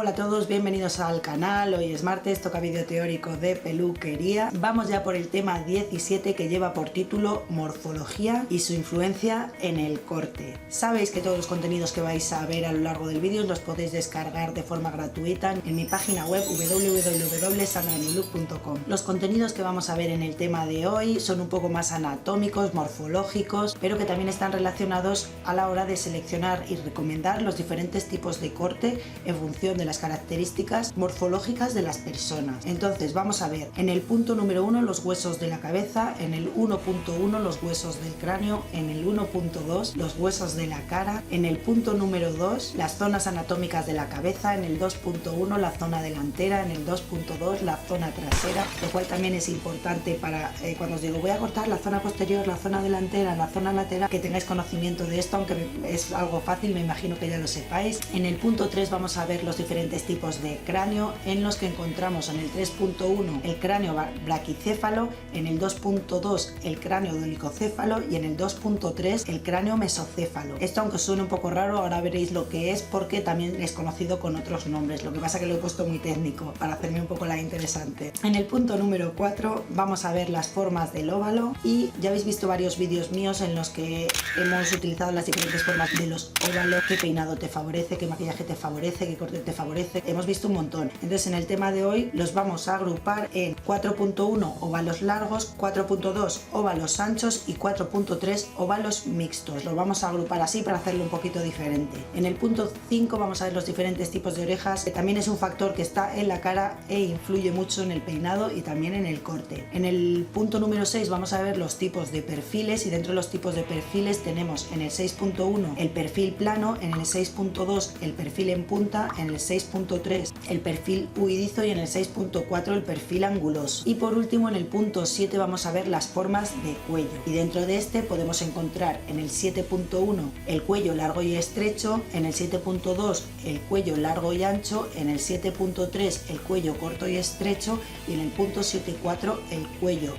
Hola a todos, bienvenidos al canal. Hoy es martes, toca vídeo teórico de peluquería. Vamos ya por el tema 17 que lleva por título Morfología y su influencia en el corte. Sabéis que todos los contenidos que vais a ver a lo largo del vídeo los podéis descargar de forma gratuita en mi página web www.sandranewlook.com. Los contenidos que vamos a ver en el tema de hoy son un poco más anatómicos, morfológicos, pero que también están relacionados a la hora de seleccionar y recomendar los diferentes tipos de corte en función de las características morfológicas de las personas. Entonces vamos a ver en el punto número 1 los huesos de la cabeza, en el 1.1 los huesos del cráneo, en el 1.2 los huesos de la cara, en el punto número 2 las zonas anatómicas de la cabeza, en el 2.1 la zona delantera, en el 2.2 la zona trasera, lo cual también es importante para cuando os digo voy a cortar la zona posterior, la zona delantera, la zona lateral, que tengáis conocimiento de esto, aunque es algo fácil, me imagino que ya lo sepáis. En el punto 3 vamos a ver los diferentes tipos de cráneo, en los que encontramos en el 3.1 el cráneo braquicéfalo, en el 2.2 el cráneo dolicocéfalo y en el 2.3 el cráneo mesocéfalo. Esto, aunque suene un poco raro, ahora veréis lo que es porque también es conocido con otros nombres, lo que pasa que lo he puesto muy técnico para hacerme un poco la interesante. En el punto número 4 vamos a ver las formas del óvalo, y ya habéis visto varios vídeos míos en los que hemos utilizado las diferentes formas de los óvalos, qué peinado te favorece, qué maquillaje te favorece, qué corte te favorece, hemos visto un montón. Entonces en el tema de hoy los vamos a agrupar en 4.1 óvalos largos, 4.2 óvalos anchos y 4.3 óvalos mixtos. Los vamos a agrupar así para hacerlo un poquito diferente. En el punto 5 vamos a ver los diferentes tipos de orejas, que también es un factor que está en la cara e influye mucho en el peinado y también en el corte. En el punto número 6 vamos a ver los tipos de perfiles, y dentro de los tipos de perfiles tenemos en el 6.1 el perfil plano, en el 6.2 el perfil en punta, en el 6.3 el perfil huidizo y en el 6.4 el perfil anguloso. Y por último en el punto 7 vamos a ver las formas de cuello, y dentro de este podemos encontrar en el 7.1 el cuello largo y estrecho, en el 7.2 el cuello largo y ancho, en el 7.3 el cuello corto y estrecho y en el punto 7.4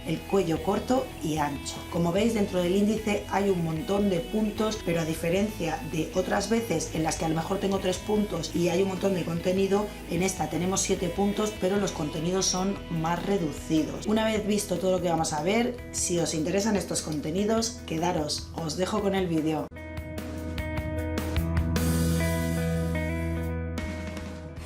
el cuello corto y ancho. Como veis, dentro del índice hay un montón de puntos, pero a diferencia de otras veces en las que a lo mejor tengo 3 puntos y hay un montón de contenido, en esta tenemos 7 puntos, pero los contenidos son más reducidos. Una vez visto todo lo que vamos a ver, si os interesan estos contenidos, quedaros, os dejo con el vídeo.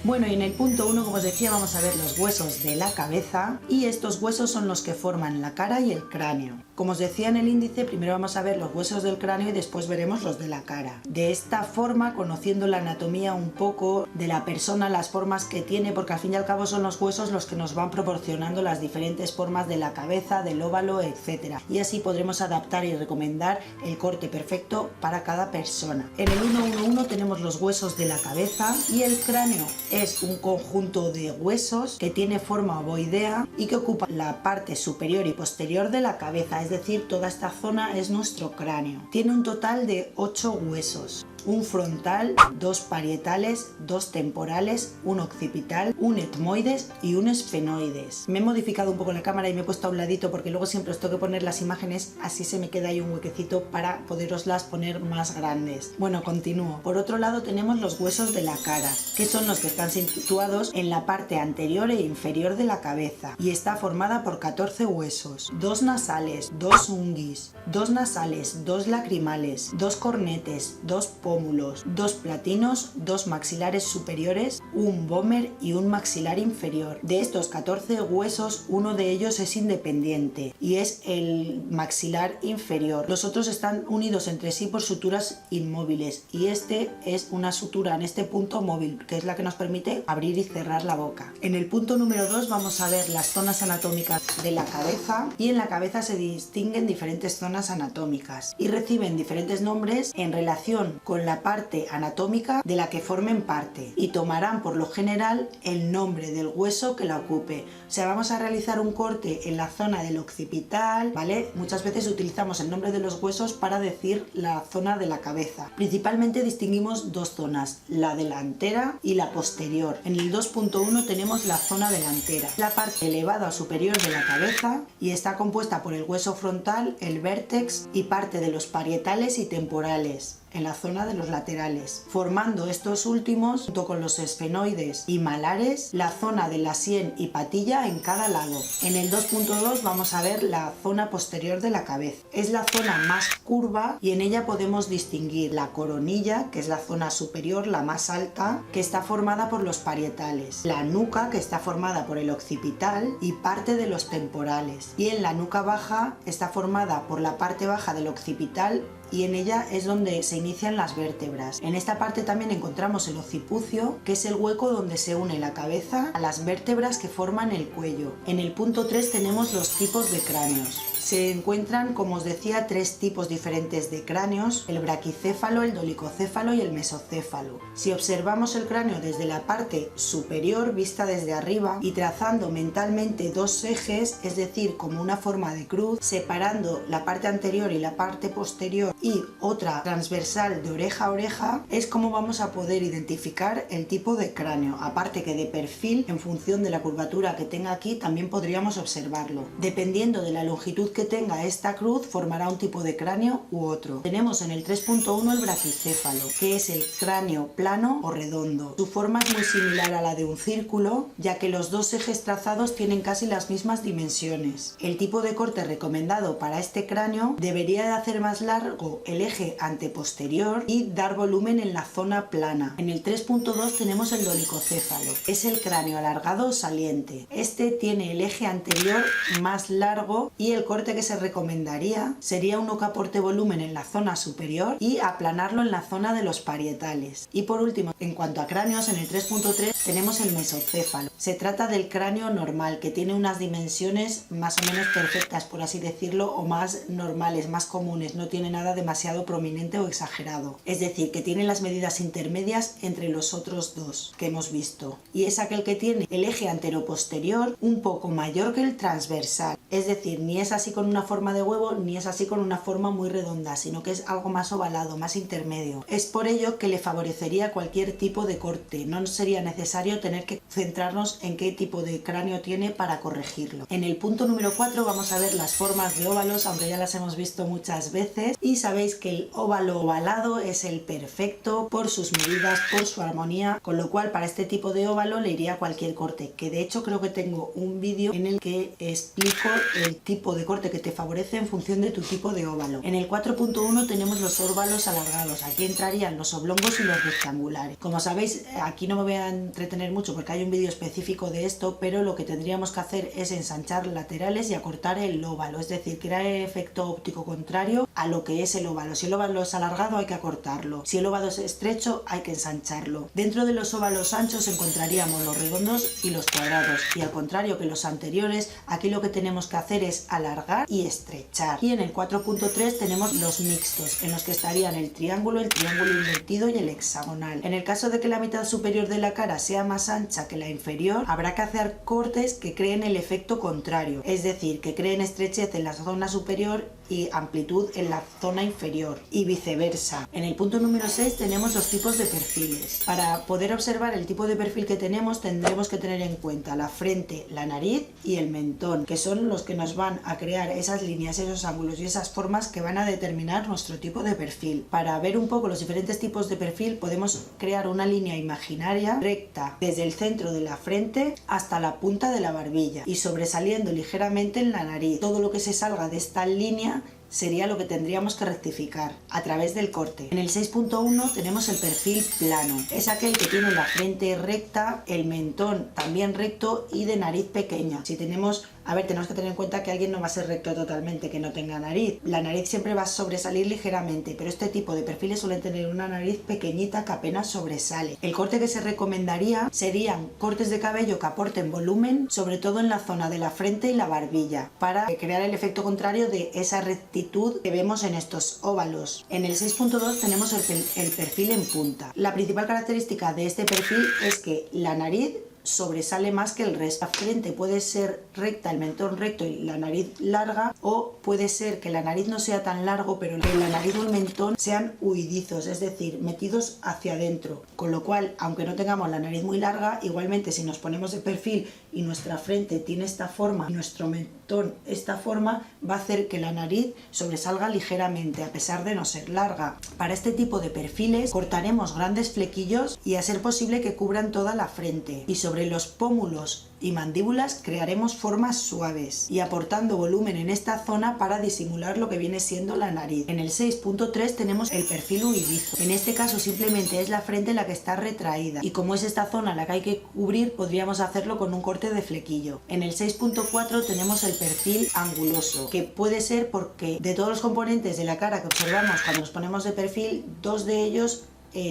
Bueno, y en el punto 1, como os decía, vamos a ver los huesos de la cabeza, y estos huesos son los que forman la cara y el cráneo. Como os decía en el índice, primero vamos a ver los huesos del cráneo y después veremos los de la cara. De esta forma, conociendo la anatomía un poco de la persona, las formas que tiene, porque al fin y al cabo son los huesos los que nos van proporcionando las diferentes formas de la cabeza, del óvalo, etc. Y así podremos adaptar y recomendar el corte perfecto para cada persona. En el 1.1.1 tenemos los huesos de la cabeza, y el cráneo es un conjunto de huesos que tiene forma ovoidea y que ocupa la parte superior y posterior de la cabeza, es decir, toda esta zona es nuestro cráneo. Tiene un total de 8 huesos. Un frontal, 2 parietales, 2 temporales, un occipital, un etmoides y un esfenoides. Me he modificado un poco la cámara y me he puesto a un ladito porque luego siempre os tengo que poner las imágenes, así se me queda ahí un huequecito para poderoslas poner más grandes. Bueno, continúo. Por otro lado tenemos los huesos de la cara, que son los que están situados en la parte anterior e inferior de la cabeza, y está formada por 14 huesos, 2 nasales, 2 unguis, 2 nasales, 2 lacrimales, 2 cornetes, 2 pómulos, 2 platinos, 2 maxilares superiores, un vómer y un maxilar inferior. De estos 14 huesos, uno de ellos es independiente y es el maxilar inferior. Los otros están unidos entre sí por suturas inmóviles, y este es una sutura en este punto móvil, que es la que nos permite abrir y cerrar la boca. En el punto número 2 vamos a ver las zonas anatómicas de la cabeza, y en la cabeza se distinguen diferentes zonas anatómicas y reciben diferentes nombres en relación con la parte anatómica de la que formen parte, y tomarán por lo general el nombre del hueso que la ocupe. O sea, vamos a realizar un corte en la zona del occipital, ¿vale? Muchas veces utilizamos el nombre de los huesos para decir la zona de la cabeza. Principalmente distinguimos dos zonas, la delantera y la posterior. En el 2.1 tenemos la zona delantera, la parte elevada o superior de la cabeza, y está compuesta por el hueso frontal, el vértex y parte de los parietales y temporales. En la zona de los laterales, formando estos últimos, junto con los esfenoides y malares, la zona de la sien y patilla en cada lado. En el 2.2 vamos a ver la zona posterior de la cabeza. Es la zona más curva y en ella podemos distinguir la coronilla, que es la zona superior, la más alta, que está formada por los parietales, la nuca, que está formada por el occipital y parte de los temporales, y en la nuca baja está formada por la parte baja del occipital y en ella es donde se inician las vértebras. En esta parte también encontramos el occipucio, que es el hueco donde se une la cabeza a las vértebras que forman el cuello. En el punto 3 tenemos los tipos de cráneos. Se encuentran, como os decía, 3 tipos diferentes de cráneos: el braquicéfalo, el dolicocéfalo y el mesocéfalo. Si observamos el cráneo desde la parte superior, vista desde arriba, y trazando mentalmente 2 ejes, es decir, como una forma de cruz, separando la parte anterior y la parte posterior y otra transversal de oreja a oreja, es como vamos a poder identificar el tipo de cráneo. Aparte que de perfil, en función de la curvatura que tenga aquí, también podríamos observarlo. Dependiendo de la longitud que tenga esta cruz, formará un tipo de cráneo u otro. Tenemos en el 3.1 el braquicéfalo, que es el cráneo plano o redondo. Su forma es muy similar a la de un círculo, ya que los 2 ejes trazados tienen casi las mismas dimensiones. El tipo de corte recomendado para este cráneo debería de hacer más largo el eje anteposterior y dar volumen en la zona plana. En el 3.2 tenemos el dolicocéfalo. Es el cráneo alargado o saliente. Este tiene el eje anterior más largo y el corte que se recomendaría sería uno que aporte volumen en la zona superior y aplanarlo en la zona de los parietales. Y por último, en cuanto a cráneos, en el 3.3 tenemos el mesocéfalo. Se trata del cráneo normal, que tiene unas dimensiones más o menos perfectas, por así decirlo, o más normales, más comunes. No tiene nada demasiado prominente o exagerado. Es decir, que tiene las medidas intermedias entre los otros 2 que hemos visto. Y es aquel que tiene el eje anteroposterior un poco mayor que el transversal. Es decir, ni es así con una forma de huevo, ni es así con una forma muy redonda, sino que es algo más ovalado, más intermedio. Es por ello que le favorecería cualquier tipo de corte. No sería necesario tener que centrarnos en qué tipo de cráneo tiene para corregirlo. En el punto número 4 vamos a ver las formas de óvalos, aunque ya las hemos visto muchas veces, y sabéis que el óvalo ovalado es el perfecto por sus medidas, por su armonía, con lo cual para este tipo de óvalo le iría cualquier corte, que de hecho creo que tengo un vídeo en el que explico el tipo de corte que te favorece en función de tu tipo de óvalo. En el 4.1 tenemos los óvalos alargados. Aquí entrarían los oblongos y los rectangulares. Como sabéis, aquí no me voy a entretener mucho porque hay un vídeo específico de esto, pero lo que tendríamos que hacer es ensanchar laterales y acortar el óvalo, es decir, crear el efecto óptico contrario a lo que es el óvalo. Si el óvalo es alargado hay que acortarlo, si el óvalo es estrecho hay que ensancharlo. Dentro de los óvalos anchos encontraríamos los redondos y los cuadrados, y al contrario que los anteriores, aquí lo que tenemos que hacer es alargar y estrechar. Y en el 4.3 tenemos los mixtos, en los que estarían el triángulo invertido y el hexagonal. En el caso de que la mitad superior de la cara sea más ancha que la inferior, habrá que hacer cortes que creen el efecto contrario, es decir, que creen estrechez en la zona superior y amplitud en la zona inferior, y viceversa. En el punto número 6 tenemos los tipos de perfiles. Para poder observar el tipo de perfil que tenemos, tendremos que tener en cuenta la frente, la nariz y el mentón, que son los que nos van a crear esas líneas, esos ángulos y esas formas que van a determinar nuestro tipo de perfil. Para ver un poco los diferentes tipos de perfil, podemos crear una línea imaginaria recta desde el centro de la frente hasta la punta de la barbilla y sobresaliendo ligeramente en la nariz. Todo lo que se salga de esta línea sería lo que tendríamos que rectificar a través del corte. En el 6.1 tenemos el perfil plano. Es aquel que tiene la frente recta, el mentón también recto y de nariz pequeña. Si tenemos, tenemos que tener en cuenta que alguien no va a ser recto totalmente, que no tenga nariz. La nariz siempre va a sobresalir ligeramente, pero este tipo de perfiles suelen tener una nariz pequeñita que apenas sobresale. El corte que se recomendaría serían cortes de cabello que aporten volumen, sobre todo en la zona de la frente y la barbilla, para crear el efecto contrario de esa rectitud que vemos en estos óvalos. En el 6.2 tenemos el perfil en punta. La principal característica de este perfil es que la nariz sobresale más que el resto. La frente puede ser recta, el mentón recto y la nariz larga, o puede ser que la nariz no sea tan largo, pero que la nariz o el mentón sean huidizos, es decir, metidos hacia adentro. Con lo cual, aunque no tengamos la nariz muy larga, igualmente si nos ponemos de perfil y nuestra frente tiene esta forma y nuestro mentón esta forma, va a hacer que la nariz sobresalga ligeramente a pesar de no ser larga. Para este tipo de perfiles cortaremos grandes flequillos y a ser posible que cubran toda la frente, y sobre los pómulos y mandíbulas crearemos formas suaves y aportando volumen en esta zona para disimular lo que viene siendo la nariz. En el 6.3 tenemos el perfil huidizo. En este caso simplemente es la frente la que está retraída y como es esta zona la que hay que cubrir, podríamos hacerlo con un corte de flequillo. En el 6.4 tenemos el perfil anguloso, que puede ser porque de todos los componentes de la cara que observamos cuando nos ponemos de perfil, dos de ellos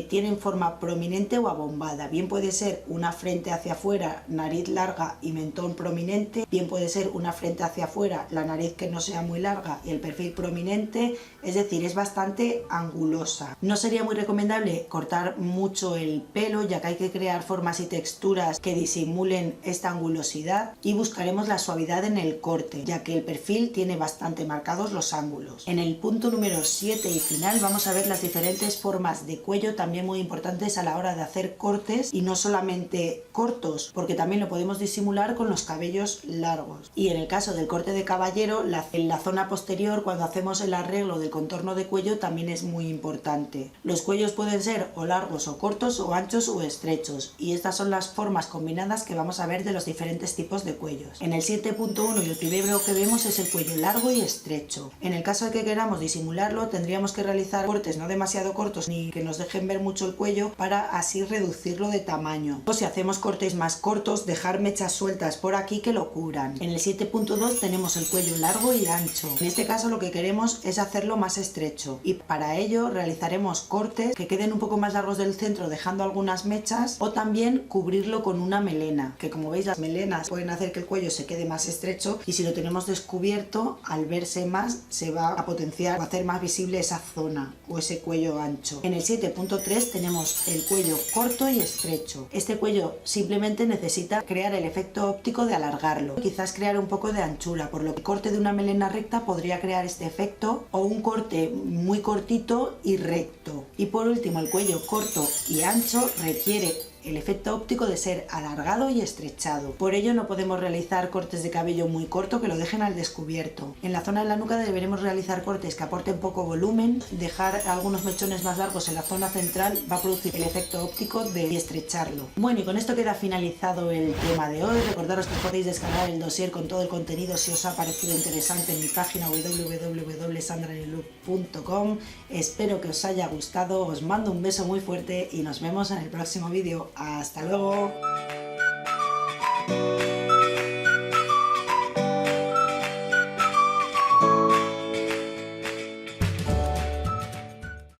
tienen forma prominente o abombada. Bien puede ser una frente hacia afuera, nariz larga y mentón prominente, bien puede ser una frente hacia afuera, la nariz que no sea muy larga y el perfil prominente, es decir, es bastante angulosa. No sería muy recomendable cortar mucho el pelo, ya que hay que crear formas y texturas que disimulen esta angulosidad, y buscaremos la suavidad en el corte, ya que el perfil tiene bastante marcados los ángulos. En el punto número 7 y final vamos a ver las diferentes formas de cuello, también muy importantes a la hora de hacer cortes, y no solamente cortos, porque también lo podemos disimular con los cabellos largos. Y en el caso del corte de caballero, en la zona posterior, cuando hacemos el arreglo del contorno de cuello, también es muy importante. Los cuellos pueden ser o largos o cortos, o anchos o estrechos, y estas son las formas combinadas que vamos a ver de los diferentes tipos de cuellos. En el 7.1 y el primero que vemos es el cuello largo y estrecho. En el caso de que queramos disimularlo, tendríamos que realizar cortes no demasiado cortos ni que nos dejen ver mucho el cuello, para así reducirlo de tamaño. O si hacemos cortes más cortos, dejar mechas sueltas por aquí que lo cubran. En el 7.2 tenemos el cuello largo y ancho. En este caso lo que queremos es hacerlo más estrecho, y para ello realizaremos cortes que queden un poco más largos del centro, dejando algunas mechas, o también cubrirlo con una melena, que como veis las melenas pueden hacer que el cuello se quede más estrecho, y si lo tenemos descubierto, al verse más se va a potenciar o hacer más visible esa zona o ese cuello ancho. En el 7.3 tenemos el cuello corto y estrecho. Este cuello simplemente necesita crear el efecto óptico de alargarlo, quizás crear un poco de anchura, por lo que el corte de una melena recta podría crear este efecto, o un corte muy cortito y recto. Y por último, el cuello corto y ancho requiere el efecto óptico de ser alargado y estrechado. Por ello no podemos realizar cortes de cabello muy corto que lo dejen al descubierto. En la zona de la nuca deberemos realizar cortes que aporten poco volumen. Dejar algunos mechones más largos en la zona central va a producir el efecto óptico de estrecharlo. Bueno, y con esto queda finalizado el tema de hoy. Recordaros que podéis descargar el dossier con todo el contenido si os ha parecido interesante en mi página www.sandraniluc.com. Espero que os haya gustado, os mando un beso muy fuerte y nos vemos en el próximo vídeo. ¡Hasta luego!